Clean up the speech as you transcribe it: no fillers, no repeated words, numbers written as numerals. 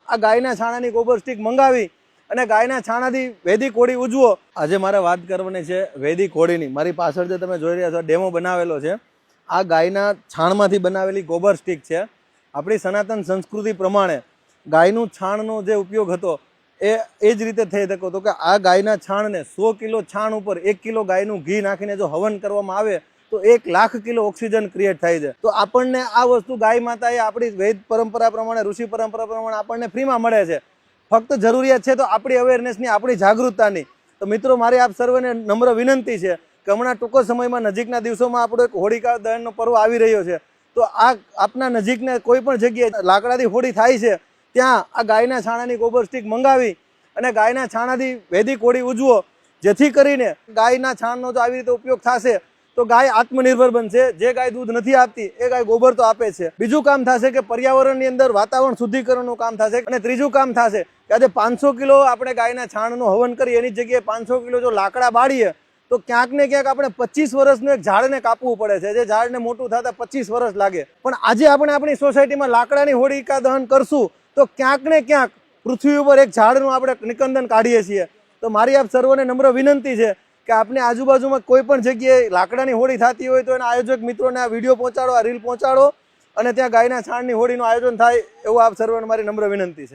આ ગાયના છાણાની ગોબર સ્ટીક મંગાવી અને ગાયના છાણાથી વૈદિક હોળી ઉજવો। આજે મારે વાત કરવાની છે વૈદિક હોળીની। મારી પાછળ જે તમે જોઈ રહ્યા છો ડેમો બનાવેલો છે, આ ગાયના છાણમાંથી બનાવેલી ગોબર સ્ટીક છે। આપણી સનાતન સંસ્કૃતિ પ્રમાણે ગાયનું છાણનો જે ઉપયોગ હતો એ જ રીતે થઈ શકો તો કે આ ગાયના છાણને 100 કિલો છાણ ઉપર 1 કિલો ગાયનું ઘી નાખીને જો હવન કરવામાં આવે તો 1 લાખ કિલો ઓક્સિજન ક્રિએટ થાય છે। તો આપણને આ વસ્તુ ગાય માતાએ આપણી વૈદ પરંપરા પ્રમાણે, ઋષિ પરંપરા પ્રમાણે આપણને ફ્રીમાં મળે છે। ફક્ત જરૂરિયાત છે તો આપણી અવેરનેસની, આપણી જાગૃતતાની। તો મિત્રો, મારી આપ સર્વેને નમ્ર વિનંતી છે કે હમણાં ટૂંકો સમયમાં નજીકના દિવસોમાં આપણો એક હોળિકા દહનનો પર્વ આવી રહ્યો છે। તો આ આપના નજીકને કોઈ પણ જગ્યાએ લાકડાથી હોળી થાય છે ત્યાં આ ગાયના છાણાની ગોબર સ્ટીક મંગાવી અને ગાયના છાણાથી વૈદિક હોળી ઉજવો, જેથી કરીને ગાયના છાણનો જો આવી રીતે ઉપયોગ થશે તો ગાય આત્મનિર્ભર બનશે। જે ગાય દૂધ નથી આપતી એ ગાય ગોબર તો આપે છે। બીજું કામ થશે કે પર્યાવરણની અંદર વાતાવરણ શુદ્ધિકરણનું કામ થશે। અને ત્રીજું કામ થશે કે આજે 500 કિલો આપણે ગાયના છાણનું હવન કરીએ એની જગ્યાએ 500 કિલો જો લાકડા બાળીએ તો ક્યાંક ને ક્યાંક આપણે 25 વર્ષનું એક ઝાડને કાપવું પડે છે, જે ઝાડને મોટું થતા 25 વર્ષ લાગે। પણ આજે આપણે આપણી સોસાયટીમાં લાકડાની હોળિકા દહન કરશું તો ક્યાંક ને ક્યાંક પૃથ્વી ઉપર એક ઝાડનું આપણે નિકંદન કાઢીએ છીએ। તો મારી આપ સર્વને નમ્ર વિનંતી છે કે આપની આજુબાજુમાં કોઈ પણ જગ્યાએ લાકડાની હોળી થતી હોય તો એના આયોજક મિત્રોને આ વિડીયો પહોંચાડો, આ રીલ પહોંચાડો અને ત્યાં ગાયના છાણની હોળીનું આયોજન થાય એવું આપ સર્વને મારી નમ્ર વિનંતી છે।